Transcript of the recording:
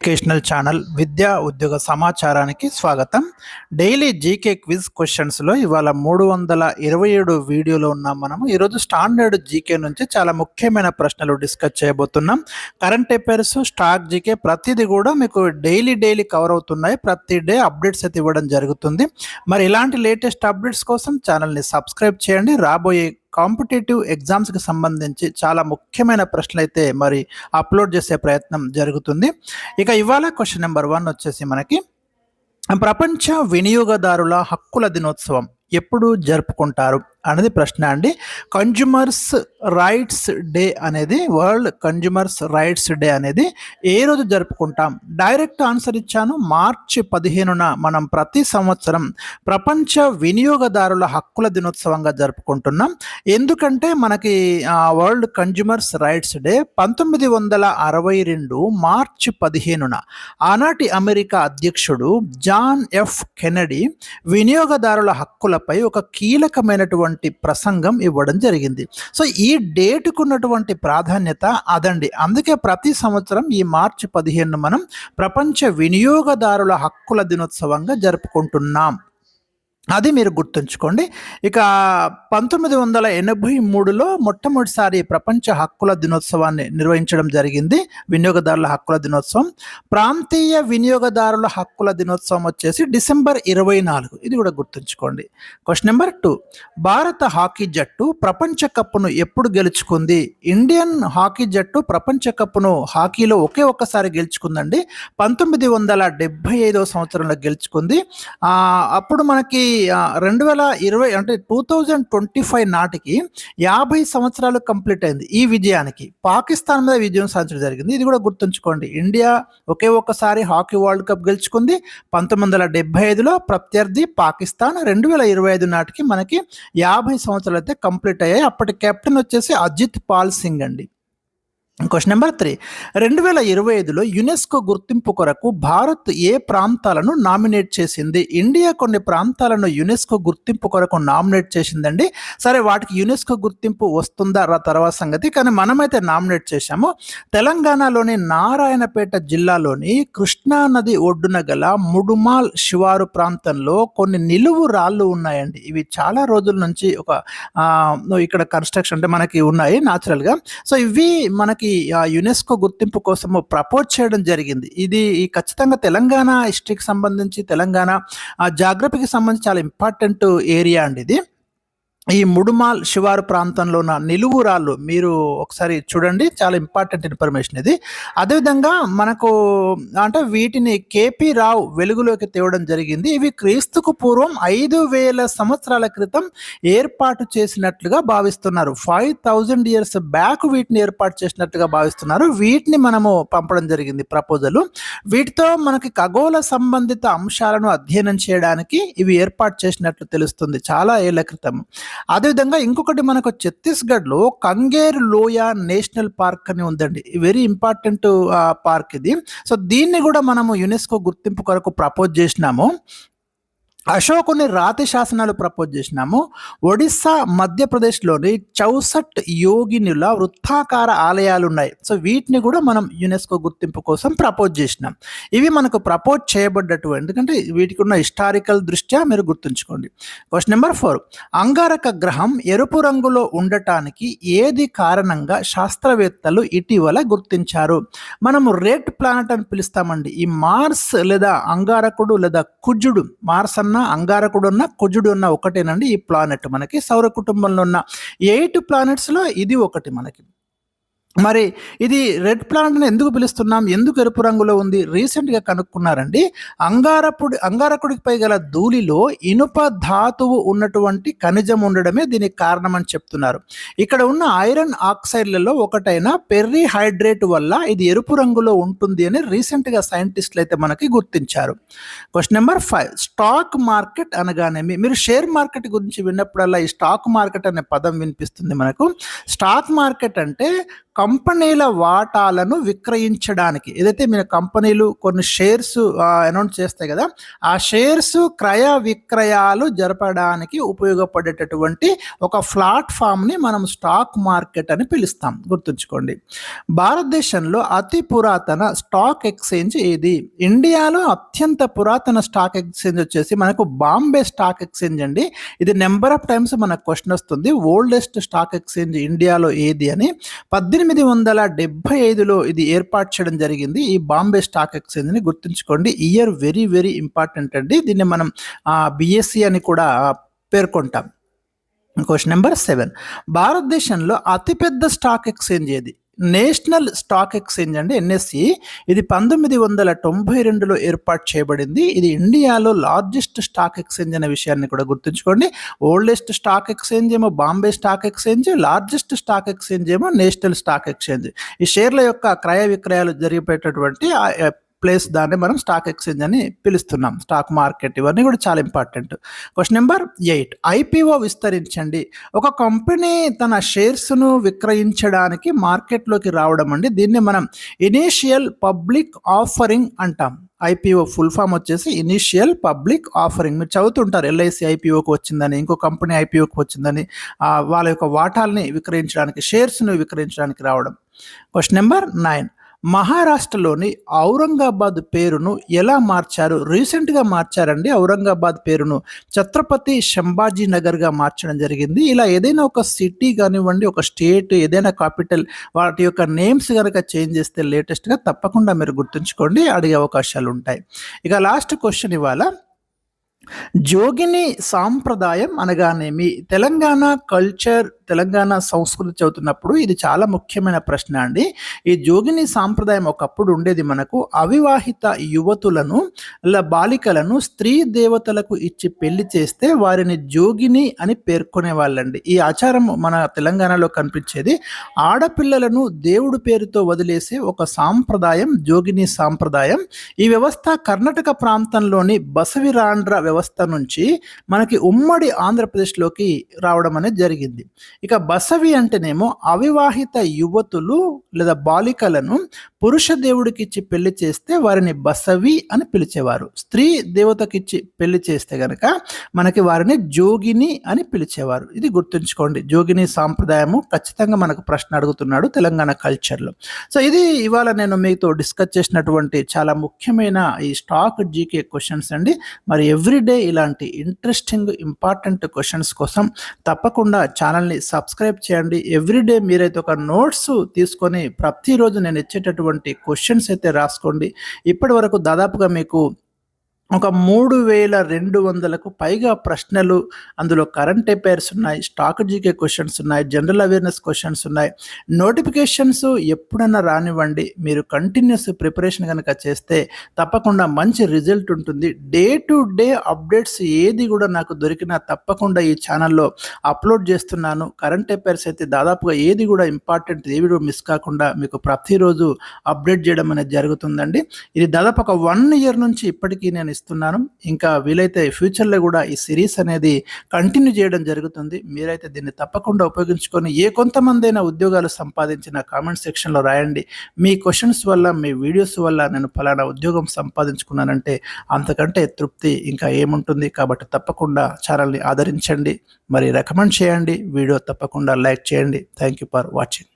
Educational channel విద్యా ఉద్యోగ సమాచారానికి స్వాగతం. డైలీ జీకే క్విజ్ క్వశ్చన్స్లో ఇవాళ 327 వీడియోలో ఉన్నాం. మనము ఈరోజు స్టాండర్డ్ జీకే నుంచి చాలా ముఖ్యమైన ప్రశ్నలు డిస్కస్ చేయబోతున్నాం. కరెంట్ అఫైర్స్, స్టాక్ జీకే ప్రతిదీ కూడా మీకు డైలీ కవర్ అవుతున్నాయి. ప్రతి డే అప్డేట్స్ అయితే ఇవ్వడం జరుగుతుంది. మరి ఇలాంటి లేటెస్ట్ అప్డేట్స్ కోసం ఛానల్ని సబ్స్క్రైబ్ చేయండి. రాబోయే కాంపిటేటివ్ ఎగ్జామ్స్కి సంబంధించి చాలా ముఖ్యమైన ప్రశ్నలు అయితే మరి అప్లోడ్ చేసే ప్రయత్నం జరుగుతుంది. ఇక ఇవాళ క్వశ్చన్ నెంబర్ 1 వచ్చేసి మనకి ప్రపంచ వినియోగదారుల హక్కుల దినోత్సవం ఎప్పుడు జరుపుకుంటారు అనేది ప్రశ్న అండి. కన్జ్యూమర్స్ రైట్స్ డే అనేది, వరల్డ్ కన్జ్యూమర్స్ రైట్స్ డే అనేది ఏ రోజు జరుపుకుంటాం? డైరెక్ట్ ఆన్సర్ ఇచ్చాను. మార్చి 15న మనం ప్రతి సంవత్సరం ప్రపంచ వినియోగదారుల హక్కుల దినోత్సవంగా జరుపుకుంటున్నాం. ఎందుకంటే మనకి వరల్డ్ కన్జ్యూమర్స్ రైట్స్ డే 1962 మార్చి 15న ఆనాటి అమెరికా అధ్యక్షుడు జాన్ ఎఫ్ కెనడీ వినియోగదారుల హక్కులపై ఒక కీలకమైనటువంటి ప్రసంగం ఇవ్వడం జరిగింది. సో ఈ డేటుకు ఉన్నటువంటి ప్రాధాన్యత అదండి. అందుకే ప్రతి సంవత్సరం ఈ మార్చి 15 మనం ప్రపంచ వినియోగదారుల హక్కుల దినోత్సవంగా జరుపుకుంటున్నాం. అది మీరు గుర్తుంచుకోండి. ఇక 1983లో మొట్టమొదటిసారి ప్రపంచ హక్కుల దినోత్సవాన్ని నిర్వహించడం జరిగింది. వినియోగదారుల హక్కుల దినోత్సవం. ప్రాంతీయ వినియోగదారుల హక్కుల దినోత్సవం వచ్చేసి డిసెంబర్ 24. ఇది కూడా గుర్తుంచుకోండి. క్వశ్చన్ నెంబర్ 2, భారత హాకీ జట్టు ప్రపంచ కప్ను ఎప్పుడు గెలుచుకుంది? ఇండియన్ హాకీ జట్టు ప్రపంచ కప్ను హాకీలో ఒక్కసారి గెలుచుకుందండి. 1975 సంవత్సరంలో గెలుచుకుంది. అప్పుడు మనకి 2020 అంటే 2025 నాటికి 50 సంవత్సరాలు కంప్లీట్ అయింది. ఈ విజయానికి పాకిస్తాన్ మీద విజయం సాధించడం జరిగింది. ఇది కూడా గుర్తుంచుకోండి. ఇండియా ఒక్కసారి హాకీ వరల్డ్ కప్ గెలుచుకుంది 1975లో. ప్రత్యర్థి పాకిస్తాన్. 2025 నాటికి మనకి 50 సంవత్సరాలు అయితే కంప్లీట్ అయ్యాయి. అప్పటి కెప్టెన్ వచ్చేసి అజిత్ పాల్ సింగ్ అండి. క్వశ్చన్ నెంబర్ 3, 2025లో యునెస్కో గుర్తింపు కొరకు భారత్ ఏ ప్రాంతాలను నామినేట్ చేసింది? ఇండియా కొన్ని ప్రాంతాలను యునెస్కో గుర్తింపు కొరకు నామినేట్ చేసిందండి. సరే, వాటికి యునెస్కో గుర్తింపు వస్తుందా తర్వాత సంగతి, కానీ మనమైతే నామినేట్ చేశాము. తెలంగాణలోని నారాయణపేట జిల్లాలోని కృష్ణా నది ఒడ్డున గల ముడుమాల్ శివారు ప్రాంతంలో కొన్ని నిలువు రాళ్ళు ఉన్నాయండి. ఇవి చాలా రోజుల నుంచి ఇక్కడ కన్స్ట్రక్షన్ అంటే మనకి ఉన్నాయి న్యాచురల్గా. సో ఇవి మనకి యునెస్కో గుర్తింపు కోసము ప్రపోజ్ చేయడం జరిగింది. ఇది ఖచ్చితంగా తెలంగాణ హిస్టరీకి సంబంధించి, తెలంగాణ జాగ్రఫీకి సంబంధించి చాలా ఇంపార్టెంట్ ఏరియా అండి ఇది. ఈ ముడుమాల్ శివారు ప్రాంతంలో ఉన్న నిలువు రాళ్ళు మీరు ఒకసారి చూడండి, చాలా ఇంపార్టెంట్ ఇన్ఫర్మేషన్ ఇది. అదేవిధంగా మనకు అంటే వీటిని కేపీ రావు వెలుగులోకి తేవడం జరిగింది. ఇవి క్రీస్తుకు పూర్వం 5000 సంవత్సరాల క్రితం ఏర్పాటు చేసినట్లుగా భావిస్తున్నారు. 5000 ఇయర్స్ బ్యాక్ వీటిని ఏర్పాటు చేసినట్టుగా భావిస్తున్నారు. వీటిని మనము పంపడం జరిగింది ప్రపోజల్. వీటితో మనకి ఖగోళ సంబంధిత అంశాలను అధ్యయనం చేయడానికి ఇవి ఏర్పాటు చేసినట్లు తెలుస్తుంది చాలా ఏళ్ల క్రితం. అదేవిధంగా ఇంకొకటి మనకు ఛత్తీస్గఢ్లో కంగేర్ లోయ నేషనల్ పార్క్ అని ఉందండి. వెరీ ఇంపార్టెంట్ పార్క్ ఇది. సో దీన్ని కూడా మనము యునెస్కో గుర్తింపు కొరకు ప్రపోజ్ చేసినాము. అశోకుని రాతి శాసనాలు ప్రపోజ్ చేసినాము. ఒడిస్సా, మధ్యప్రదేశ్లోని చౌసట్ యోగినుల వృత్తాకార ఆలయాలు ఉన్నాయి. సో వీటిని కూడా మనం యునెస్కో గుర్తింపు కోసం ప్రపోజ్ చేసినాం. ఇవి మనకు ప్రపోజ్ చేయబడ్డట్టు, ఎందుకంటే వీటికి ఉన్న హిస్టారికల్ దృష్ట్యా మీరు గుర్తుంచుకోండి. క్వశ్చన్ నెంబర్ 4, అంగారక గ్రహం ఎరుపు రంగులో ఉండటానికి ఏది కారణంగా శాస్త్రవేత్తలు ఇటీవల గుర్తించారు? మనము రెడ్ ప్లానెట్ అని పిలుస్తామండి. ఈ మార్స్ లేదా అంగారకుడు లేదా కుజుడు, మార్స్ అన్న అంగారకుడు ఉన్న కుజుడు ఉన్న ఒకటేనండి ఈ ప్లానెట్. మనకి సౌర కుటుంబంలో ఉన్న 8 ప్లానెట్స్లో ఇది ఒకటి మనకి. మరి ఇది రెడ్ ప్లానెట్ ఎందుకు పిలుస్తున్నాం, ఎందుకు ఎరుపు రంగులో ఉంది? రీసెంట్గా కనుక్కున్నారండి. అంగారకుడిపై గల ధూళిలో ఇనుప ధాతువు ఉన్నటువంటి ఖనిజం ఉండడమే దీనికి కారణం అని చెప్తున్నారు. ఇక్కడ ఉన్న ఐరన్ ఆక్సైడ్లలో ఒకటైన పెర్రీ హైడ్రేట్ వల్ల ఇది ఎరుపు రంగులో ఉంటుంది అని రీసెంట్గా సైంటిస్టులు అయితే మనకి గుర్తించారు. క్వశ్చన్ నెంబర్ 5, స్టాక్ మార్కెట్ అనగానేమి? మీరు షేర్ మార్కెట్ గురించి విన్నప్పుడల్లా ఈ స్టాక్ మార్కెట్ అనే పదం వినిపిస్తుంది మనకు. స్టాక్ మార్కెట్ అంటే కంపెనీల వాటాలను విక్రయించడానికి, ఏదైతే మీరు కంపెనీలు కొన్ని షేర్స్ అనౌన్స్ చేస్తాయి కదా, ఆ షేర్స్ క్రయ విక్రయాలు జరపడానికి ఉపయోగపడేటటువంటి ఒక ప్లాట్ఫామ్ని మనం స్టాక్ మార్కెట్ అని పిలుస్తాం. గుర్తుంచుకోండి. భారతదేశంలో అతి పురాతన స్టాక్ ఎక్స్చేంజ్ ఏది? ఇండియాలో అత్యంత పురాతన స్టాక్ ఎక్స్చేంజ్ వచ్చేసి మనకు బాంబే స్టాక్ ఎక్స్చేంజ్ అండి. ఇది నెంబర్ ఆఫ్ టైమ్స్ మనకు క్వశ్చన్ వస్తుంది, ఓల్డెస్ట్ స్టాక్ ఎక్స్చేంజ్ ఇండియాలో ఏది అని. 1875లో ఇది ఏర్పాటు చేయడం జరిగింది, ఈ బాంబే స్టాక్ ఎక్స్చేంజ్ని. గుర్తుంచుకోండి, ఇయర్ వెరీ వెరీ ఇంపార్టెంట్ అండి. దీన్ని మనం బిఎస్సి అని కూడా పేర్కొంటాం. క్వశ్చన్ నెంబర్ 7, భారతదేశంలో అతిపెద్ద స్టాక్ ఎక్స్చేంజ్ ఏది? నేషనల్ స్టాక్ ఎక్స్చేంజ్ అండి, ఎన్ఎస్సి. ఇది 1992లో ఏర్పాటు చేయబడింది. ఇది ఇండియాలో లార్జెస్ట్ స్టాక్ ఎక్స్చేంజ్ అనే విషయాన్ని కూడా గుర్తుంచుకోండి. ఓల్డెస్ట్ స్టాక్ ఎక్స్చేంజ్ ఏమో Bombay stock exchange, largest stock exchange ఏమో నేషనల్ స్టాక్ ఎక్స్చేంజ్. ఈ షేర్ల యొక్క క్రయ విక్రయాలు జరిగేటటువంటి ప్లేస్, దాన్ని మనం స్టాక్ ఎక్స్చేంజ్ అని పిలుస్తున్నాం, స్టాక్ మార్కెట్. ఇవన్నీ కూడా చాలా ఇంపార్టెంట్. క్వశ్చన్ నెంబర్ 8, ఐపీఓ విస్తరించండి. ఒక కంపెనీ తన షేర్స్ను విక్రయించడానికి మార్కెట్లోకి రావడం అండి. దీన్ని మనం ఇనీషియల్ పబ్లిక్ ఆఫరింగ్ అంటాం. ఐపీఓ ఫుల్ ఫామ్ వచ్చేసి ఇనీషియల్ పబ్లిక్ ఆఫరింగ్. మీరు చదువుతుంటారు, ఎల్ఐసి ఐపీఓకి వచ్చిందని, ఇంకో కంపెనీ ఐపీఓకి వచ్చిందని, వాళ్ళ యొక్క వాటాల్ని విక్రయించడానికి, షేర్స్ను విక్రయించడానికి రావడం. క్వశ్చన్ నెంబర్ 9, మహారాష్ట్రలోని ఔరంగాబాద్ పేరును ఎలా మార్చారు? రీసెంట్గా మార్చారండి. ఔరంగాబాద్ పేరును ఛత్రపతి సంభాజీ నగర్గా మార్చడం జరిగింది. ఇలా ఏదైనా ఒక సిటీ కానివ్వండి, ఒక స్టేట్, ఏదైనా క్యాపిటల్, వాటి యొక్క నేమ్స్ కనుక చేంజ్ చేస్తే లేటెస్ట్గా తప్పకుండా మీరు గుర్తుంచుకోండి, అడిగే అవకాశాలు ఉంటాయి. ఇక లాస్ట్ క్వశ్చన్ ఇవాళ, జోగిని సాంప్రదాయం అనగానేమి? తెలంగాణ కల్చర్, తెలంగాణ సంస్కృతి చదువుతున్నప్పుడు ఇది చాలా ముఖ్యమైన ప్రశ్న అండి. ఈ జోగిని సాంప్రదాయం ఒకప్పుడు ఉండేది. మనకు అవివాహిత యువతులను, బాలికలను స్త్రీ దేవతలకు ఇచ్చి పెళ్లి చేస్తే వారిని జోగిని అని పేర్కొనే వాళ్ళండి. ఈ ఆచారం మన తెలంగాణలో కనిపించేది. ఆడపిల్లలను దేవుడి పేరుతో వదిలేసే ఒక సాంప్రదాయం జోగిని సాంప్రదాయం. ఈ వ్యవస్థ కర్ణాటక ప్రాంతంలోని బసవిరాండ్ర వ్యవస్థ నుంచి మనకి ఉమ్మడి ఆంధ్రప్రదేశ్లోకి రావడం అనేది జరిగింది. ఇక బసవి అంటేనేమో అవివాహిత యువతులు లేదా బాలికలను పురుష దేవుడికిచ్చి పెళ్లి చేస్తే వారిని బసవి అని పిలిచేవారు. స్త్రీ దేవతకిచ్చి పెళ్లి చేస్తే గనక మనకి వారిని జోగిని అని పిలిచేవారు. ఇది గుర్తుంచుకోండి. జోగిని సాంప్రదాయము ఖచ్చితంగా మనకు ప్రశ్న అడుగుతున్నాడు తెలంగాణ కల్చర్లో. సో ఇది ఇవాళ నేను మీతో డిస్కస్ చేసినటువంటి చాలా ముఖ్యమైన ఈ స్టాక్ జీకే క్వశ్చన్స్ అండి. మరి ఎవ్రీడే ఇలాంటి ఇంట్రెస్టింగ్ ఇంపార్టెంట్ క్వశ్చన్స్ కోసం తప్పకుండా ఛానల్ని సబ్స్క్రైబ్ చేయండి. ఎవ్రీడే మీరైతే ఒక నోట్స్ తీసుకొని ప్రతిరోజు నేను ఇచ్చేటటువంటి క్వశ్చన్స్ అయితే రాసుకోండి. ఇప్పటి వరకు దాదాపుగా మీకు ఒక 3200కు పైగా ప్రశ్నలు, అందులో కరెంట్ అఫైర్స్ ఉన్నాయి, స్టాక్ జీకే క్వశ్చన్స్ ఉన్నాయి, జనరల్ అవేర్నెస్ క్వశ్చన్స్ ఉన్నాయి. నోటిఫికేషన్స్ ఎప్పుడన్నా రానివ్వండి, మీరు కంటిన్యూస్ ప్రిపరేషన్ కనుక చేస్తే తప్పకుండా మంచి రిజల్ట్ ఉంటుంది. డే టు డే అప్డేట్స్ ఏది కూడా నాకు దొరికినా తప్పకుండా ఈ ఛానల్లో అప్లోడ్ చేస్తున్నాను. కరెంట్ అఫైర్స్ అయితే దాదాపుగా ఏది కూడా ఇంపార్టెంట్, ఏవి కూడా మిస్ కాకుండా మీకు ప్రతిరోజు అప్డేట్ చేయడం అనేది జరుగుతుందండి. ఇది దాదాపు ఒక 1 year నుంచి ఇప్పటికీ నేను ఇస్తున్నాను. ఇంకా వీలైతే ఫ్యూచర్లో కూడా ఈ సిరీస్ అనేది కంటిన్యూ చేయడం జరుగుతుంది. మీరైతే దీన్ని తప్పకుండా ఉపయోగించుకొని కొంతమంది అయినా ఉద్యోగాలు సంపాదించిన కామెంట్ సెక్షన్లో రాయండి. మీ క్వశ్చన్స్ వల్ల, మీ వీడియోస్ వల్ల నేను ఫలానా ఉద్యోగం సంపాదించుకున్నానంటే అంతకంటే తృప్తి ఇంకా ఏముంటుంది. కాబట్టి తప్పకుండా ఛానల్ని ఆదరించండి, మరి రికమెండ్ చేయండి, వీడియో తప్పకుండా లైక్ చేయండి. Thank you for watching.